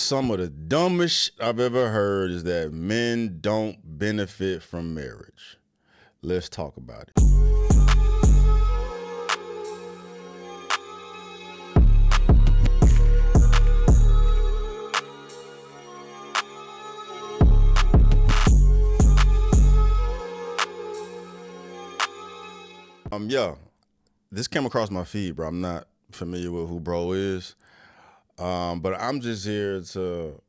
Some of the dumbest shit I've ever heard is that men don't benefit from marriage. Let's talk about it. Yeah, this came across my feed, bro. I'm not familiar with who bro is, but I'm just here to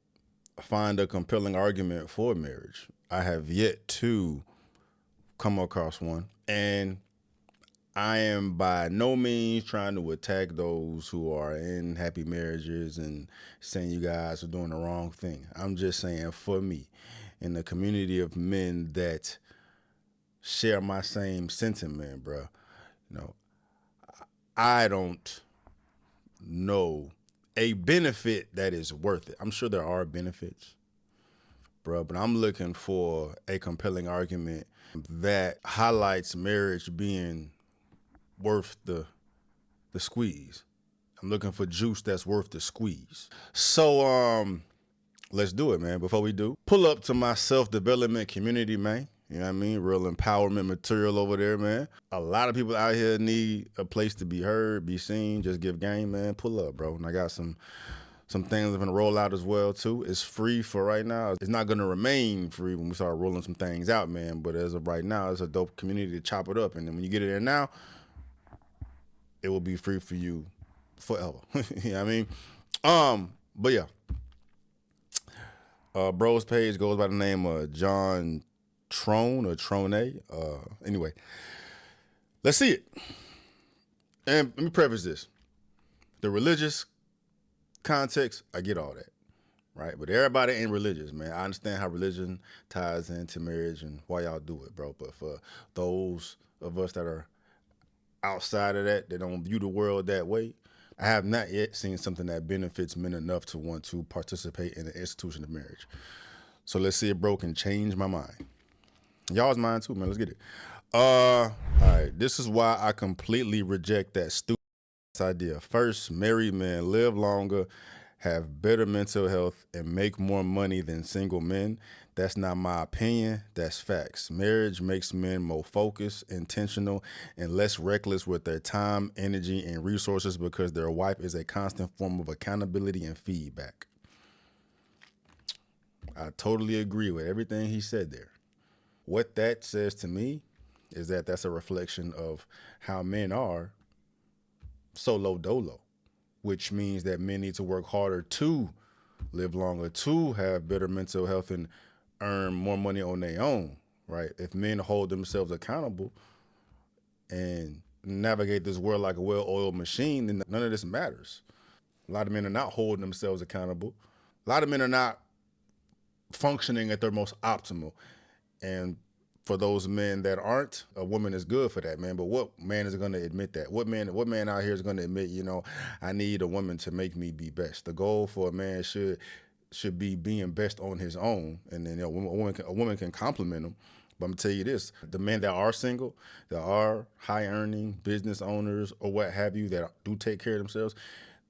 find a compelling argument for marriage. I have yet to come across one, and I am by no means trying to attack those who are in happy marriages and saying you guys are doing the wrong thing. I'm just saying for me, in the community of men that share my same sentiment, bro, you know, I don't know a benefit that is worth it. I'm sure there are benefits, bro, but I'm looking for a compelling argument that highlights marriage being worth the squeeze. I'm looking for juice that's worth the squeeze. So let's do it, man. Before we do, pull up to my self-development community, man. You know what I mean? Real empowerment material over there, man. A lot of people out here need a place to be heard, be seen, just give game, man. Pull up, bro. And I got some things I'm gonna roll out as well too. It's free for right now. It's not gonna remain free when we start rolling some things out, man. But as of right now, it's a dope community to chop it up. And then when you get it there now, it will be free for you forever. You know what I mean? But yeah. Bro's page goes by the name of John Trone or Trone. Anyway, let's see it. And let me preface this. The religious context, I get all that, right? But everybody ain't religious, man. I understand how religion ties into marriage and why y'all do it, bro. But for those of us that are outside of that, that don't view the world that way, I have not yet seen something that benefits men enough to want to participate in the institution of marriage. So let's see if bro can change my mind. Y'all's mind too, man. Let's get it. All right. This is why I completely reject that stupid idea. First, married men live longer, have better mental health, and make more money than single men. That's not my opinion. That's facts. Marriage makes men more focused, intentional, and less reckless with their time, energy, and resources because their wife is a constant form of accountability and feedback. I totally agree with everything he said there. What that says to me is that that's a reflection of how men are solo dolo, which means that men need to work harder to live longer, to have better mental health and earn more money on their own, right? If men hold themselves accountable and navigate this world like a well-oiled machine, then none of this matters. A lot of men are not holding themselves accountable. A lot of men are not functioning at their most optimal. And for those men that aren't, a woman is good for that, man. But what man is going to admit that? What man out here is going to admit, I need a woman to make me be best? The goal for a man should be being best on his own, and then a woman can compliment him. But I'm gonna tell you this: the men that are single, that are high-earning business owners or what have you, that do take care of themselves,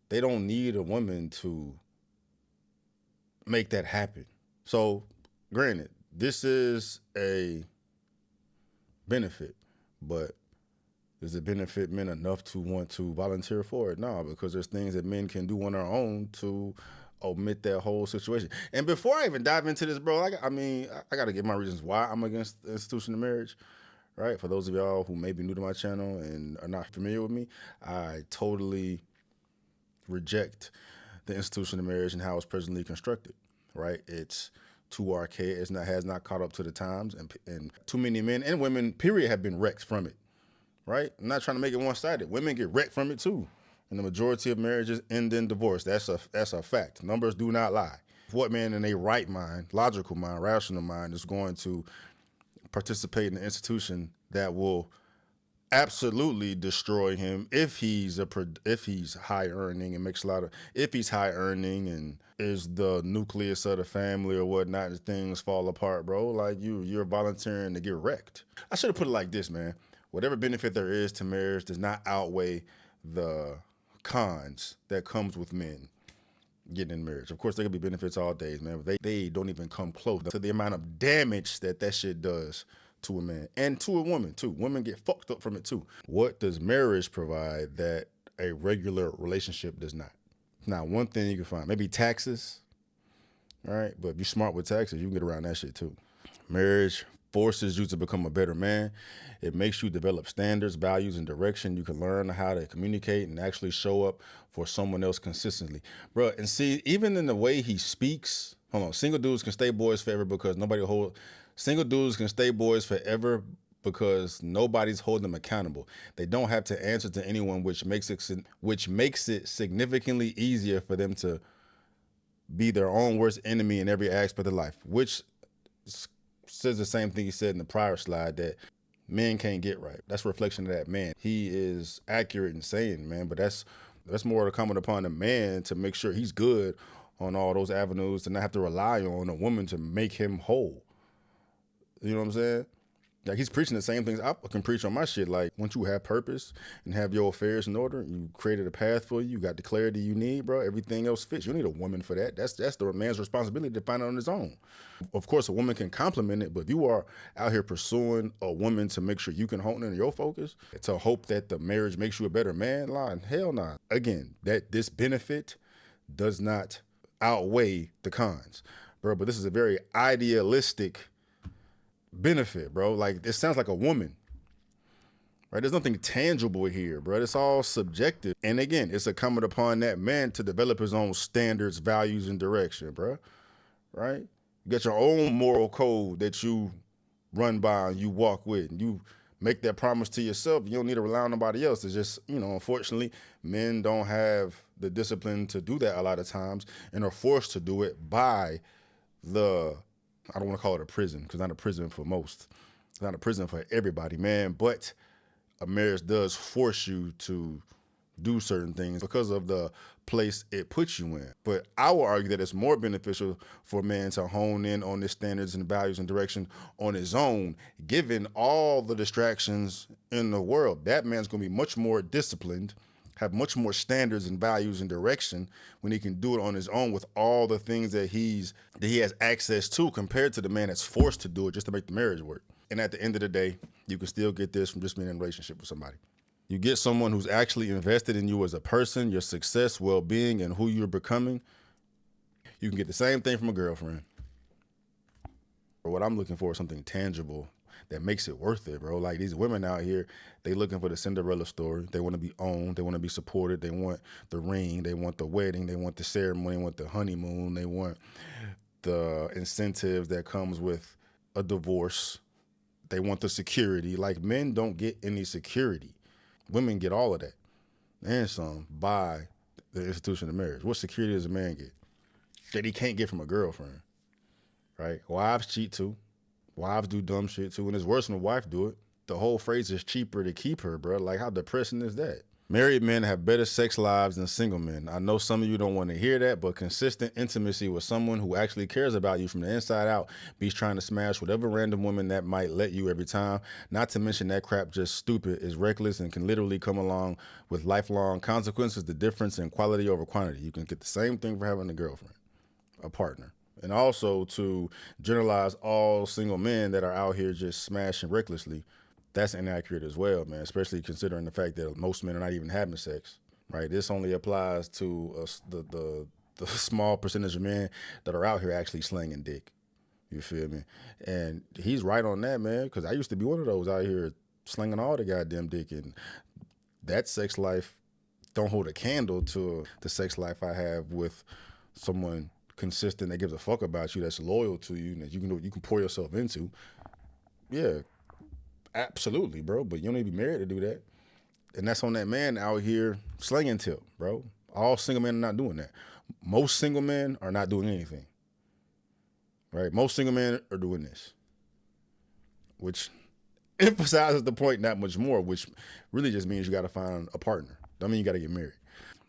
they don't need a woman to make that happen. So, granted, this is a benefit, but does it benefit men enough to want to volunteer for it? No, because there's things that men can do on their own to omit that whole situation. And before I even dive into this, bro, I got to give my reasons why I'm against the institution of marriage, right? For those of y'all who may be new to my channel and are not familiar with me, I totally reject the institution of marriage and how it's presently constructed, right? It's too archaic. Has not caught up to the times, and too many men and women, period, have been wrecked from it, right? I'm not trying to make it one-sided. Women get wrecked from it too. And the majority of marriages end in divorce. That's a fact. Numbers do not lie. What man in a right mind, logical mind, rational mind is going to participate in an institution that will absolutely destroy him if he's high earning and makes a lot of, if he's high earning and is the nucleus of the family or whatnot, and things fall apart, bro. Like you're volunteering to get wrecked. I should have put it like this, man. Whatever benefit there is to marriage does not outweigh the cons that comes with men. getting in marriage. Of course, there could be benefits all days, man, but they don't even come close to the amount of damage that shit does to a man and to a woman too. Women get fucked up from it too. What does marriage provide that a regular relationship does not? Now, one thing you can find, maybe taxes, all right? But if you're smart with taxes, you can get around that shit too. Marriage forces you to become a better man. It makes you develop standards, values, and direction. You can learn how to communicate and actually show up for someone else consistently. Bro, and see, even in the way he speaks, hold on, single dudes can stay boys forever because single dudes can stay boys forever because nobody's holding them accountable. They don't have to answer to anyone, which makes it significantly easier for them to be their own worst enemy in every aspect of life, which says the same thing he said in the prior slide, that men can't get right. That's a reflection of that man. He is accurate in saying, man, but that's more incumbent upon the man to make sure he's good on all those avenues, to not have to rely on a woman to make him whole. You know what I'm saying? Like, he's preaching the same things I can preach on my shit. Like, once you have purpose and have your affairs in order, you created a path for you got the clarity you need, bro, everything else fits. You don't need a woman for that. That's the man's responsibility to find it on his own. Of course, a woman can complement it, but if you are out here pursuing a woman to make sure you can hone in your focus, to hope that the marriage makes you a better man, hell nah. Again, that this benefit does not outweigh the cons, bro. But this is a very idealistic benefit, bro. Like, it sounds like a woman, right? There's nothing tangible here, bro. It's all subjective. And again, it's incumbent upon that man to develop his own standards, values, and direction, bro. Right? You got your own moral code that you run by and you walk with, and you make that promise to yourself. You don't need to rely on nobody else. It's just, unfortunately, men don't have the discipline to do that a lot of times and are forced to do it by I don't want to call it a prison, because it's not a prison for most. It's not a prison for everybody, man. But a marriage does force you to do certain things because of the place it puts you in. But I will argue that it's more beneficial for a man to hone in on his standards and values and direction on his own, given all the distractions in the world. That man's going to be much more disciplined, have much more standards and values and direction when he can do it on his own with all the things that he has access to, compared to the man that's forced to do it just to make the marriage work. And at the end of the day, you can still get this from just being in a relationship with somebody. You get someone who's actually invested in you as a person, your success, well-being, and who you're becoming. You can get the same thing from a girlfriend. Or what I'm looking for is something tangible that makes it worth it, bro. Like, these women out here, they looking for the Cinderella story. They want to be owned. They want to be supported. They want the ring. They want the wedding. They want the ceremony. They want the honeymoon. They want the incentives that comes with a divorce. They want the security. Like, men don't get any security. Women get all of that and some by the institution of marriage. What security does a man get that he can't get from a girlfriend, right? Wives cheat too. Wives do dumb shit too, and it's worse when a wife do it. The whole phrase is cheaper to keep her, bro. Like, how depressing is that? Married men have better sex lives than single men. I know some of you don't want to hear that, but consistent intimacy with someone who actually cares about you from the inside out beats trying to smash whatever random woman that might let you every time. Not to mention that crap just stupid, is reckless, and can literally come along with lifelong consequences. The difference in quality over quantity. You can get the same thing for having a girlfriend, a partner. And also, to generalize all single men that are out here just smashing recklessly, that's inaccurate as well, man, especially considering the fact that most men are not even having sex, right? This only applies to the small percentage of men that are out here actually slinging dick. You feel me? And he's right on that, man, because I used to be one of those out here slinging all the goddamn dick, and that sex life don't hold a candle to the sex life I have with someone consistent that gives a fuck about you, that's loyal to you, and that you can pour yourself into. Yeah, absolutely, bro. But you don't need to be married to do that. And that's on that man out here slinging tip, bro. All single men are not doing that. Most single men are not doing anything, right? Most single men are doing this, which emphasizes the point that much more, which really just means you got to find a partner. Don't mean you got to get married.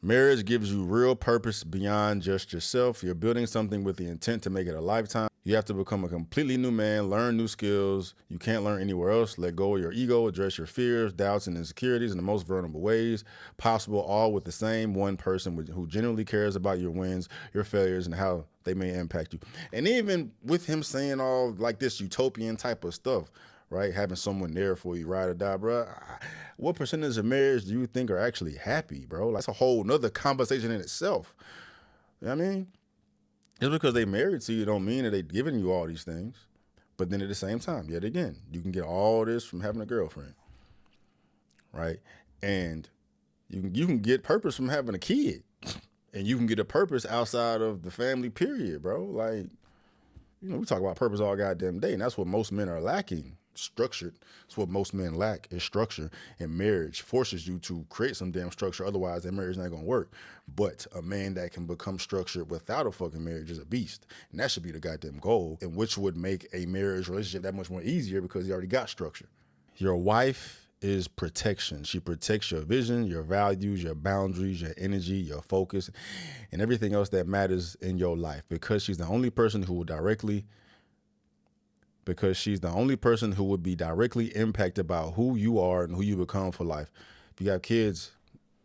Marriage gives you real purpose beyond just yourself. You're building something with the intent to make it a lifetime. You have to become a completely new man, learn new skills you can't learn anywhere else, let go of your ego, address your fears, doubts, and insecurities in the most vulnerable ways possible, all with the same one person who genuinely cares about your wins, your failures, and how they may impact you. And even with him saying all like this utopian type of stuff, right? Having someone there for you, ride or die, bro. What percentage of marriage do you think are actually happy, bro? That's a whole nother conversation in itself. You know what I mean? Just because they married to you don't mean that they're giving you all these things. But then at the same time, yet again, you can get all this from having a girlfriend, right? And you can get purpose from having a kid. And you can get a purpose outside of the family, period, bro. Like, we talk about purpose all goddamn day, and that's what most men are lacking. Structured. That's what most men lack is structure. And marriage forces you to create some damn structure. Otherwise, that marriage is not gonna work. But a man that can become structured without a fucking marriage is a beast. And that should be the goddamn goal, and which would make a marriage relationship that much more easier because you already got structure. Your wife is protection. She protects your vision, your values, your boundaries, your energy, your focus, and everything else that matters in your life, because she's the only person who will be directly impacted by who you are and who you become for life. If you have kids,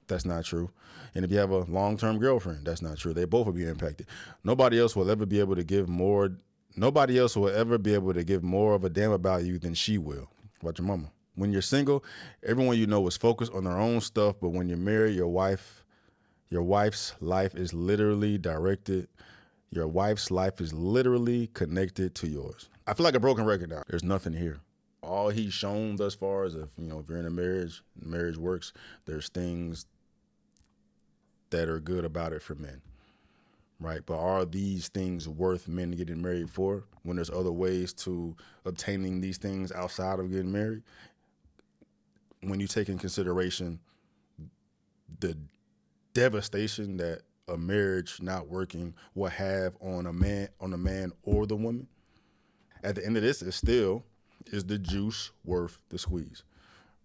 that's not true. And if you have a long-term girlfriend, that's not true. They both will be impacted. Nobody else will ever be able to give more of a damn about you than she will. About your mama. When you're single, everyone you know is focused on their own stuff, but when you're married, your wife's life is literally connected to yours. I feel like a broken record now. There's nothing here. All he's shown thus far is if you're in a marriage, marriage works, there's things that are good about it for men, right? But are these things worth men getting married for when there's other ways to obtaining these things outside of getting married? When you take in consideration the devastation that a marriage not working will have on a man or the woman, at the end of this, is the juice worth the squeeze,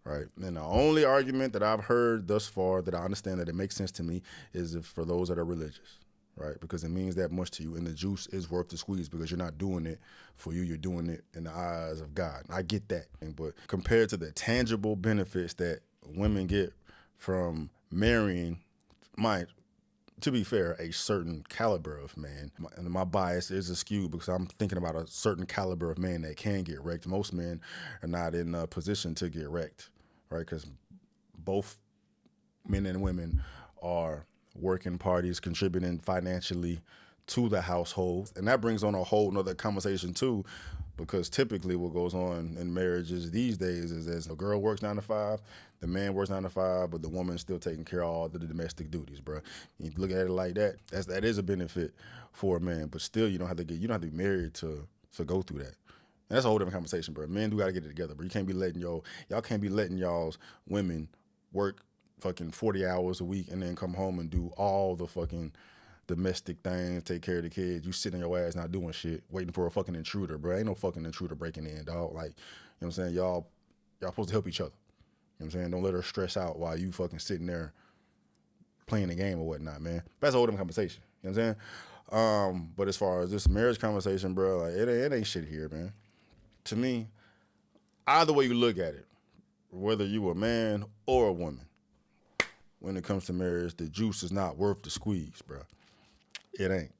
right? And the only argument that I've heard thus far that I understand that it makes sense to me is for those that are religious, right? Because it means that much to you, and the juice is worth the squeeze because you're not doing it for you, you're doing it in the eyes of God. I get that, but compared to the tangible benefits that women get from marrying, to be fair, a certain caliber of man. And my bias is skewed because I'm thinking about a certain caliber of man that can get wrecked. Most men are not in a position to get wrecked, right? Because both men and women are working parties, contributing financially to the household. And that brings on a whole nother conversation too, because typically what goes on in marriages these days is as the girl works 9 to 5, the man works 9 to 5, but the woman's still taking care of all the domestic duties, bro. You look at it like that, that is a benefit for a man, but still you don't have to be married to go through that. And that's a whole different conversation, bro. Men do gotta get it together, bro. You can't be letting y'all can't be letting y'all's women work fucking 40 hours a week and then come home and do all the fucking domestic things, take care of the kids. You sit on your ass not doing shit, waiting for a fucking intruder, bro. Ain't no fucking intruder breaking in, dog. Like, you know what I'm saying? Y'all supposed to help each other. You know what I'm saying? Don't let her stress out while you fucking sitting there playing the game or whatnot, man. That's a whole different conversation. You know what I'm saying? But as far as this marriage conversation, bro, like it ain't shit here, man. To me, either way you look at it, whether you a man or a woman, when it comes to marriage, the juice is not worth the squeeze, bro. It ain't.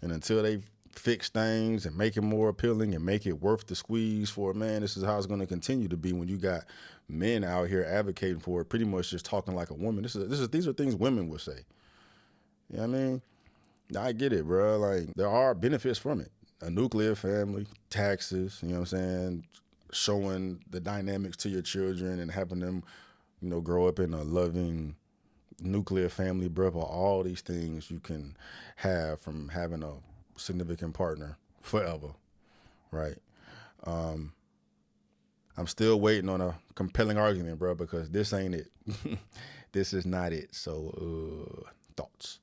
And until they fix things and make it more appealing and make it worth the squeeze for a man, this is how it's going to continue to be when you got men out here advocating for it, pretty much just talking like a woman. These are things women would say. You know what I mean? I get it, bro. Like, there are benefits from it. A nuclear family, taxes, you know what I'm saying? Showing the dynamics to your children and having them, grow up in a loving nuclear family, bro. All these things you can have from having a significant partner forever, right? I'm still waiting on a compelling argument, bro, because this ain't it. This is not it. So, thoughts?